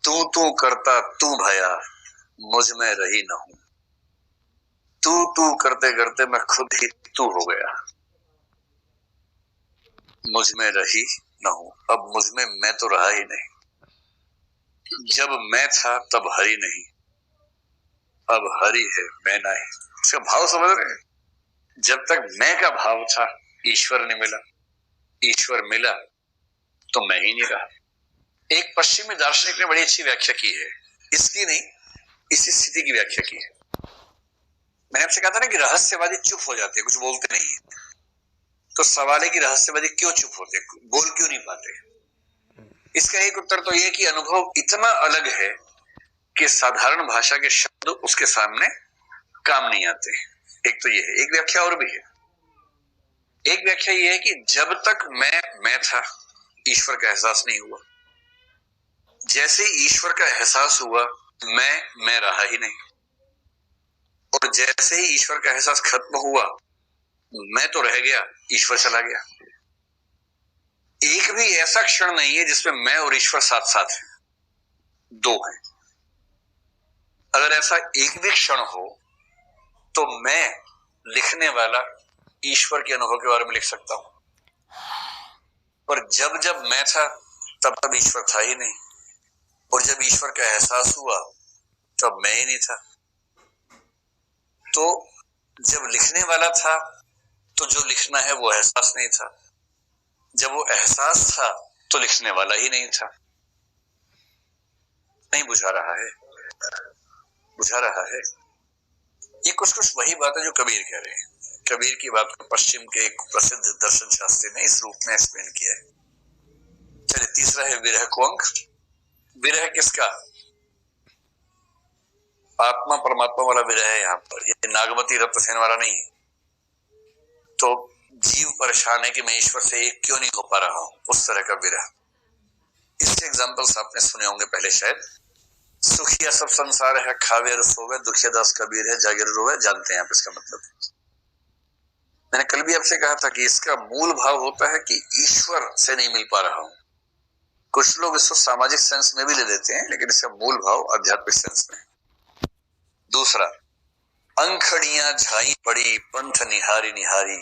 तू करता तू भया, मुझ में रही न हूं। तू करते करते मैं खुद ही तू हो गया, मुझ में रही न हूं। अब मुझ में मैं तो रहा ही नहीं। जब मैं था तब हरि नहीं, अब हरि है मैं नहीं। इसका भाव समझ रहे हैं? जब तक मैं का भाव था, ईश्वर नहीं मिला। ईश्वर मिला तो मैं ही नहीं रहा। एक पश्चिमी दार्शनिक ने बड़ी अच्छी व्याख्या की है, इसकी नहीं, इसी स्थिति की व्याख्या की है। मैंने आपसे कहा था ना कि रहस्यवादी चुप हो जाते हैं, कुछ बोलते नहीं है। तो सवाल है कि रहस्यवादी क्यों चुप होते, बोल क्यों नहीं पाते? इसका एक उत्तर तो यह कि अनुभव इतना अलग है कि साधारण भाषा के शब्द उसके सामने काम नहीं आते। एक तो यह है। एक व्याख्या और भी है। एक व्याख्या यह है कि जब तक मैं था, ईश्वर का एहसास नहीं हुआ। जैसे ईश्वर का एहसास हुआ, मैं रहा ही नहीं। और जैसे ही ईश्वर का एहसास खत्म हुआ, मैं तो रह गया, ईश्वर चला गया। एक भी ऐसा क्षण नहीं है जिसमें मैं और ईश्वर साथ साथ हैं, दो हैं। अगर ऐसा एक भी क्षण हो तो मैं लिखने वाला ईश्वर के अनुभव के बारे में लिख सकता हूं। पर जब जब मैं था तब तब ईश्वर था ही नहीं। और जब ईश्वर का एहसास हुआ तब मैं ही नहीं था। तो जब लिखने वाला था तो जो लिखना है वो एहसास नहीं था। जब वो एहसास था तो लिखने वाला ही नहीं था। नहीं बुझा रहा है? बुझा रहा है? ये कुछ वही बात है जो कबीर कह रहे हैं। कबीर की बात को पश्चिम के एक प्रसिद्ध दर्शन शास्त्री ने इस रूप में एक्सप्लेन किया है। चलिए, तीसरा है विरह को अंक। विरह किसका? आत्मा परमात्मा वाला विरह है यहाँ पर। ये नागमती रत्नसेन वाला नहीं है। तो जीव परेशान है कि मैं ईश्वर से एक क्यों नहीं हो पा रहा हूं, उस तरह का विरह। इसके एग्जाम्पल्स आपने सुने होंगे पहले शायद। सुखिया सब संसार है, खावे और सोवे, दुखिया दास कबीर है, जागे रोवे। जानते हैं आप इसका मतलब। मैंने कल भी आपसे कहा था कि इसका मूल भाव होता है कि ईश्वर से नहीं मिल पा रहा हूं। कुछ लोग इसको सामाजिक सेंस में भी ले लेते हैं, लेकिन इसका मूल भाव आध्यात्मिक सेंस में। दूसरा, अंखड़ियां झाई पड़ी, पंथ निहारी निहारी,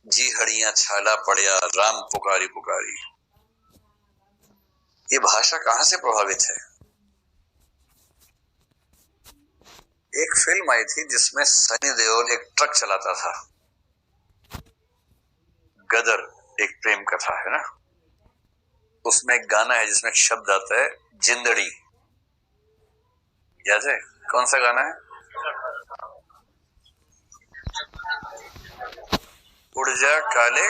जी हड़ियां छाला पड़िया, राम पुकारी पुकारी। ये भाषा कहां से प्रभावित है? एक फिल्म आई थी जिसमें सनी देओल एक ट्रक चलाता था। गदर एक प्रेम कथा है ना। उसमें एक गाना है जिसमें एक शब्द आता है जिंदड़ी। याद है? कौन सा गाना है? उड़ जा काले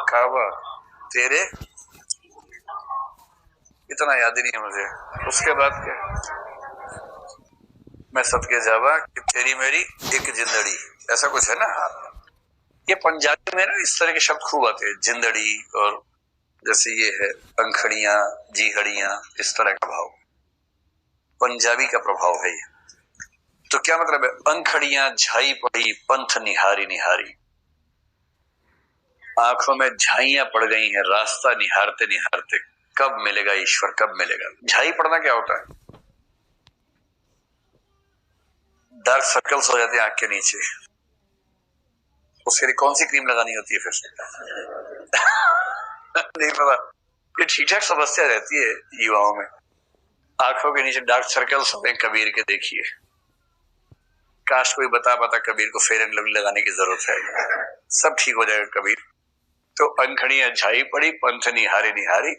कावा तेरे, इतना याद ही नहीं है मुझे। उसके बाद क्या? मैं सदके जावा कि तेरी मेरी एक जिंदड़ी, ऐसा कुछ है ना। ये पंजाबी में ना इस तरह के शब्द खूब आते हैं, जिंदड़ी। और जैसे ये है अंखड़ियां, जीहड़ियां, इस तरह का भाव पंजाबी का प्रभाव है ये। तो क्या मतलब है? अंखड़ियां झाई पड़ी, पंथ निहारी निहारी। आंखों में झाइयां पड़ गई हैं, रास्ता निहारते निहारते। कब मिलेगा ईश्वर, कब मिलेगा? झाई पड़ना क्या होता है? डार्क सर्कल्स हो जाते हैं आंख के नीचे। उसके लिए कौन सी क्रीम लगानी होती है फिर? नहीं पता। ये ठीक ठाक समस्या रहती है युवाओं में। आंखों के नीचे डार्क सर्कल्स होते हैं, कबीर के देखिए। काश कोई बता कबीर को फेयर एंड लवली लगाने की जरूरत है, सब ठीक हो जाएगा कबीर। तो अंखड़ियां झाई पड़ी, पंथ निहारी निहारी,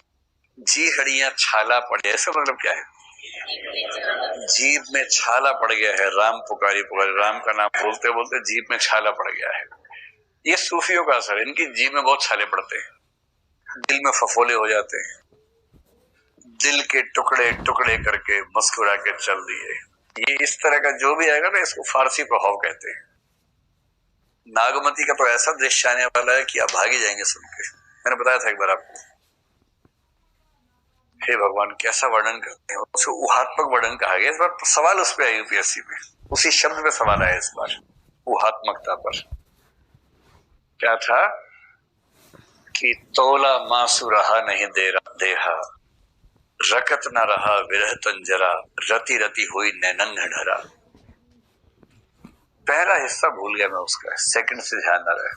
जी हड़ियां छाला पड़े। ऐसा मतलब क्या है? जीभ में छाला पड़ गया है, राम पुकारी पुकारी। राम का नाम बोलते बोलते जीभ में छाला पड़ गया है। ये सूफियों का असर है। इनकी जीभ में बहुत छाले पड़ते हैं, दिल में फफोले हो जाते हैं, दिल के टुकड़े टुकड़े करके मुस्कुरा के चल दिए। ये इस तरह का जो भी आएगा ना, इसको फारसी प्रभाव कहते हैं। नागमती का तो ऐसा दृश्य आने वाला है कि आप भागे जाएंगे सुन के। मैंने बताया था एक बार आपको। हे भगवान, कैसा वर्णन करते हैं। उसको ऊहात्मक वर्णन कहा गया। इस बार सवाल उस पर आया यूपीएससी में, उसी शब्द पे सवाल आया इस बार, ऊहात्मकता पर। क्या था कि तोला मासु रहा नहीं दे रहा देहा, रकत न रहा विरह तन जरा, रति रति हुई नैनन ढरा। पहला हिस्सा भूल गया मैं उसका, सेकंड से ध्यान न रहा।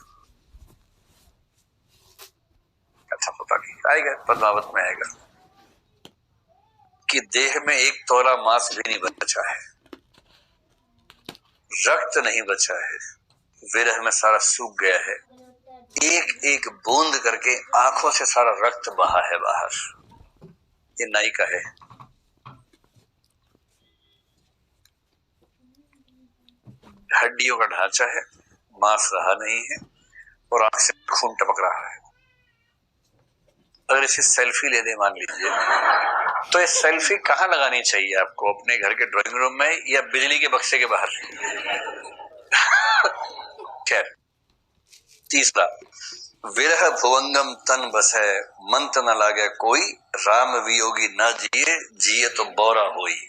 अच्छा पता नहीं, आएगा पद्मावत में आएगा कि देह में एक तोला मांस भी नहीं बचा है, रक्त नहीं बचा है, विरह में सारा सूख गया है, एक एक बूंद करके आंखों से सारा रक्त बहा है बाहर। ये नाई का है। हड्डियों का ढांचा है, मांस रहा नहीं है और आंख से खून टपक रहा है। अगर इसे सेल्फी ले दे मान लीजिए, तो ये सेल्फी कहाँ लगानी चाहिए आपको? अपने घर के ड्राइंग रूम में या बिजली के बक्से के बाहर? खैर, तीसरा, विरह भुवंगम तन बसै, मंत न लागे कोई, राम वियोगी न जिए, जिए तो बोरा होई।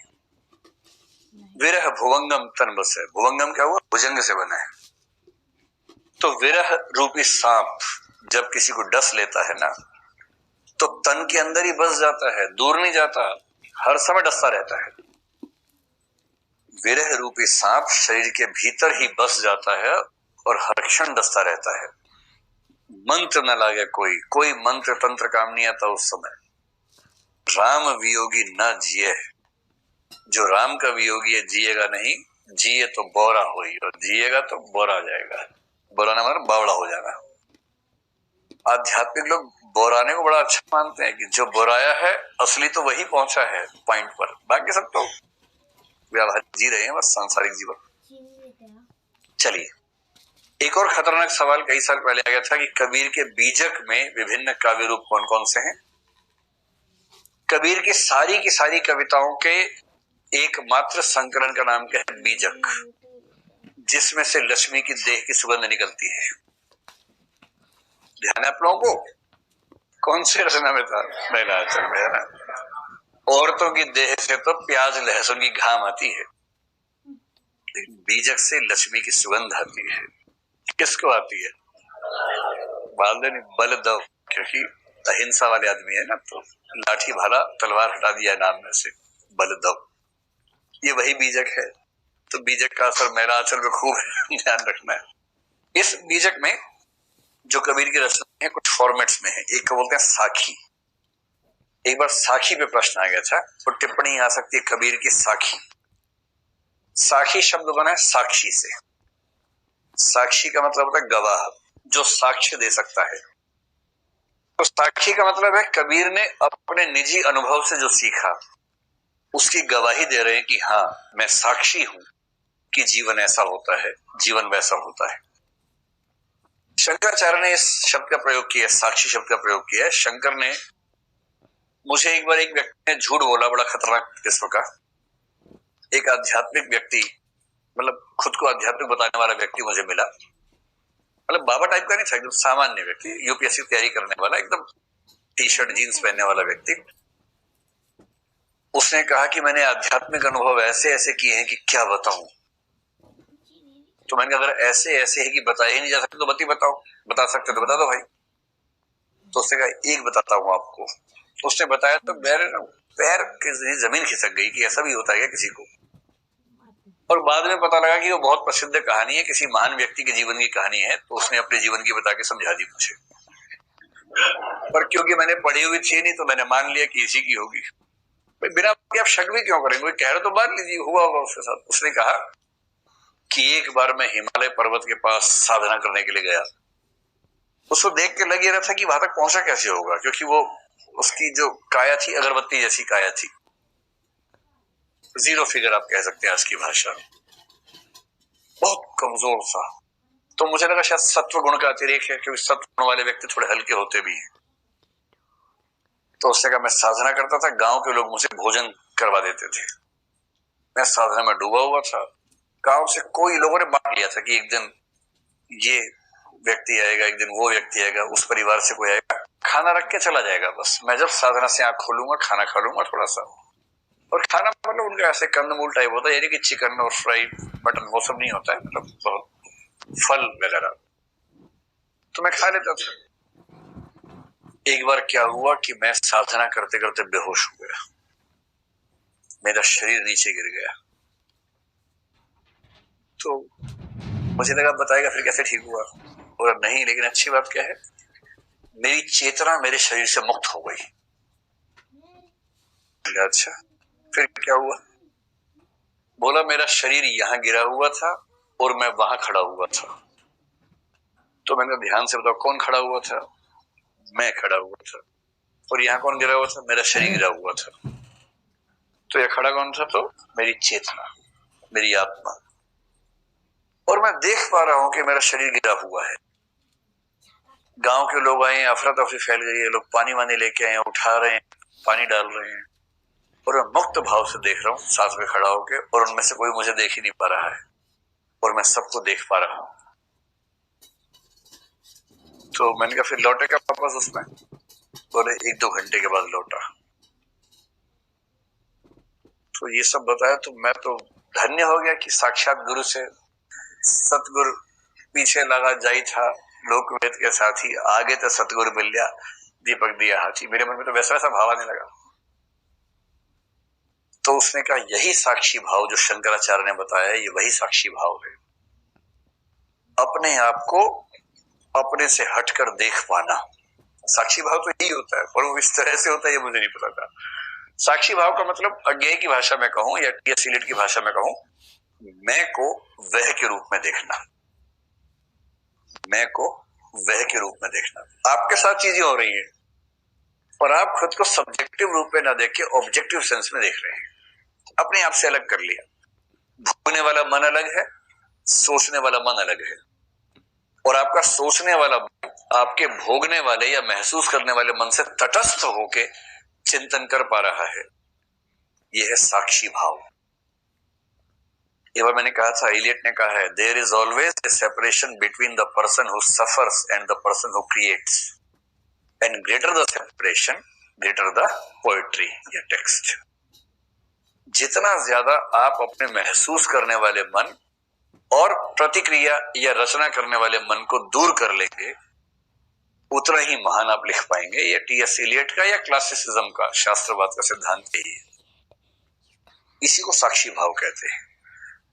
विरह भुवंगम तन बसै, भुवंगम क्या हुआ? भुजंग से बना है। तो विरह रूपी सांप जब किसी को डस लेता है ना, तो तन के अंदर ही बस जाता है, दूर नहीं जाता, हर समय डसता रहता है। विरह रूपी सांप शरीर के भीतर ही बस जाता है और हर क्षण डसता रहता है। मंत्र न लागे कोई, कोई मंत्र तंत्र काम नहीं आता उस समय। राम वियोगी न जिए, जो राम का वियोगी है जिएगा नहीं, जिए तो बोरा होई, और जिएगा तो बोरा जाएगा। बोरा ना मतलब बावड़ा हो जाना। आध्यात्मिक लोग बोराने को बड़ा अच्छा मानते हैं कि जो बोराया है असली तो वही पहुंचा है पॉइंट पर, बाकी सब तो व्यवहार जी रहे हैं बस सांसारिक जीवन। चलिए, एक और खतरनाक सवाल कई साल पहले आ गया था कि कबीर के बीजक में विभिन्न काव्य रूप कौन कौन से हैं? कबीर की सारी कविताओं के एकमात्र संकलन का नाम क्या है? बीजक, जिसमें से लक्ष्मी की देह की सुगंध निकलती है। ध्यान है आप लोगों को? कौन से रचना में था? मैलाचल में है ना। औरतों की देह से तो प्याज लहसुन की घाम आती है, बीजक से लक्ष्मी की सुगंध आती है। किसको आती है? बालदेव बल दो, क्योंकि अहिंसा वाले आदमी है ना, तो लाठी भाला तलवार हटा दिया नाम में से, बल दो, ये वही बीजक है। तो बीजक का असर मैलाचल में खूब ध्यान रखना है। इस बीजक में जो कबीर की रचना है कुछ फॉर्मेट्स में है। एक को बोलते हैं साखी। एक बार साखी पे प्रश्न आ गया था, तो टिप्पणी आ सकती है कबीर की साखी। साखी शब्द बना है साक्षी से। साक्षी का मतलब होता है गवाह, जो साक्ष्य दे सकता है। तो साक्षी का मतलब है कबीर ने अपने निजी अनुभव से जो सीखा उसकी गवाही दे रहे हैं कि हाँ मैं साक्षी हूं कि जीवन ऐसा होता है, जीवन वैसा होता है। शंकराचार्य ने इस शब्द का प्रयोग किया, साक्षी शब्द का प्रयोग किया है। शंकर ने मुझे एक बार एक व्यक्ति ने झूठ बोला, बड़ा खतरनाक किस्म का। एक आध्यात्मिक व्यक्ति, मतलब खुद को आध्यात्मिक बताने वाला व्यक्ति मुझे मिला, मतलब बाबा टाइप का नहीं था, एकदम सामान्य व्यक्ति, यूपीएससी तैयारी करने वाला, एकदम टी शर्ट जीन्स पहनने वाला व्यक्ति। उसने कहा कि मैंने आध्यात्मिक अनुभव ऐसे ऐसे किए हैं कि क्या बताऊं। तो मैंने कहा अगर ऐसे ऐसे है कि बताया ही नहीं जा सकते तो बताओ, बता सकते तो बता दो भाई। तो उसने कहा एक बताता हूं आपको। उसने बताया तो मेरे पैर की जमीन खिसक गई कि ऐसा भी होता है क्या किसी को। और बाद में पता लगा कि वो बहुत प्रसिद्ध कहानी है, किसी महान व्यक्ति के जीवन की कहानी है। तो उसने अपने जीवन की बता के समझा दी मुझे, पर क्योंकि मैंने पढ़ी हुई थी नहीं तो मैंने मान लिया कि इसी की होगी। बिना आप शक भी क्यों करेंगे, कह रहे तो मान लीजिए हुआ होगा उसके साथ। उसने कहा कि एक बार मैं हिमालय पर्वत के पास साधना करने के लिए गया। उसको देख के लग रहा था कि वहां तक पहुंचा कैसे होगा, क्योंकि वो उसकी जो काया थी अगरबत्ती जैसी काया थी, जीरो फिगर आप कह सकते हैं आज की भाषा में, बहुत कमजोर सा। तो मुझे लगा शायद सत्व गुण का अतिरेक है, क्योंकि सत्व गुण वाले व्यक्ति थोड़े हल्के होते भी हैं। तो उसने कहा मैं साधना करता था, गांव के लोग मुझे भोजन करवा देते थे, मैं साधना में डूबा हुआ था। गांव से कोई लोगों ने बांट लिया था कि एक दिन ये व्यक्ति आएगा, एक दिन वो व्यक्ति आएगा, उस परिवार से कोई आएगा, खाना रख के चला जाएगा। बस मैं जब साधना से आंख खोलूंगा खाना खा लूंगा थोड़ा सा। और खाना मतलब उनका ऐसे कंदमूल टाइप होता है, यानी कि चिकन और फ्राइड मटन वो सब नहीं होता है, मतलब बहुत फल वगैरह, तो मैं खा लेता था। एक बार क्या हुआ कि मैं साधना करते करते बेहोश हो गया। मेरा शरीर नीचे गिर गया। तो मुझे लगा बताएगा फिर कैसे ठीक हुआ, और नहीं, लेकिन अच्छी बात क्या है, मेरी चेतना मेरे शरीर से मुक्त हो गई। अच्छा, फिर क्या हुआ? बोला मेरा शरीर यहां गिरा हुआ था और मैं वहां खड़ा हुआ था। तो मैंने ध्यान से बताओ कौन खड़ा हुआ था? मैं खड़ा हुआ था। और यहाँ कौन गिरा हुआ था? मेरा शरीर गिरा हुआ था। तो यह खड़ा कौन था? तो मेरी चेतना, मेरी आत्मा। और मैं देख पा रहा हूं कि मेरा शरीर गिरा हुआ है। गांव के लोग आए, अफरा तफरी फैल गई है, लोग पानी वानी लेके आए, उठा रहे हैं, पानी डाल रहे हैं, और मैं मुक्त भाव से देख रहा हूँ साथ में खड़ा होके, और उनमें से कोई मुझे देख ही नहीं पा रहा है और मैं सबको देख पा रहा हूँ। तो मैंने कहा फिर लौटे क्या वापस उसमें? बोले 1-2 घंटे के बाद लौटा। तो ये सब बताया तो मैं तो धन्य हो गया कि साक्षात गुरु से सतगुरु पीछे लगा जाई था, लोकवेद के साथी आगे तो सतगुरु मिलिया, दीपक दिया हाथी। मेरे मन में तो वैसा भाव आने लगा। तो उसने कहा यही साक्षी भाव जो शंकराचार्य ने बताया है, ये वही साक्षी भाव है। अपने आप को अपने से हटकर देख पाना, साक्षी भाव तो यही होता है, और वो इस तरह से होता है ये मुझे नहीं पता था। साक्षी भाव का मतलब अज्ञेय की भाषा में कहूं या टी.एस. इलियट की भाषा में कहूं, मैं को वह के रूप में देखना। मैं को वह के रूप में देखना। आपके साथ चीजें हो रही है और आप खुद को सब्जेक्टिव रूप में ना देख के ऑब्जेक्टिव सेंस में देख रहे हैं, अपने आप से अलग कर लिया। भोगने वाला मन अलग है, सोचने वाला मन अलग है, और आपका सोचने वाला मन आपके भोगने वाले या महसूस करने वाले मन से तटस्थ होके चिंतन कर पा रहा है। यह है साक्षी भाव। ये बार मैंने कहा था, इलियट ने कहा है, there is always a separation between the person who suffers and the person who creates, and greater the separation greater the poetry या टेक्स्ट। जितना ज्यादा आप अपने महसूस करने वाले मन और प्रतिक्रिया या रचना करने वाले मन को दूर कर लेंगे, उतना ही महान आप लिख पाएंगे। ये टी.एस. इलियट का या क्लासिसिज्म का, शास्त्रवाद का सिद्धांत यही है। इसी को साक्षी भाव कहते हैं।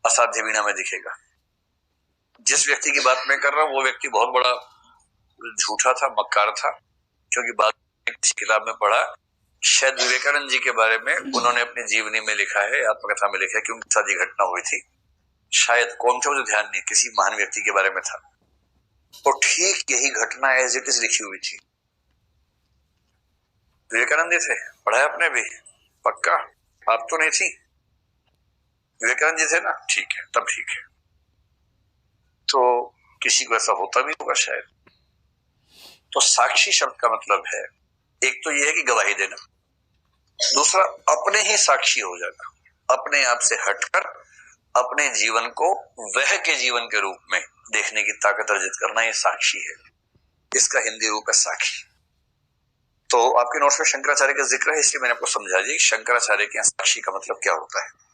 असाध्य वीणा में दिखेगा। जिस व्यक्ति की बात मैं कर रहा हूं वो व्यक्ति बहुत बड़ा झूठा था, मक्कार था, क्योंकि बाद में किसी किताब में पढ़ा, शायद विवेकानंद जी के बारे में उन्होंने अपनी जीवनी में लिखा है, आत्मकथा में लिखा है कि उनके साथ ये घटना हुई थी। शायद कौन थे मुझे ध्यान नहीं, किसी महान व्यक्ति के बारे में था, और ठीक यही घटना एज इट इज लिखी हुई थी। विवेकानंद थे, पढ़ा है आपने भी? पक्का? आप तो नहीं थी? विवेकानंद जी थे ना? ठीक है, तब ठीक है। तो किसी को ऐसा होता भी होगा शायद। तो साक्षी शब्द का मतलब है, एक तो यह है कि गवाही देना, दूसरा अपने ही साक्षी हो जाना, अपने आप से हटकर अपने जीवन को वह के जीवन के रूप में देखने की ताकत अर्जित करना, यह साक्षी है। इसका हिंदी रूप है साक्षी। तो आपके नोट्स में शंकराचार्य का जिक्र है, इसलिए मैंने आपको समझा दिया कि शंकराचार्य के यहाँ साक्षी का मतलब क्या होता है।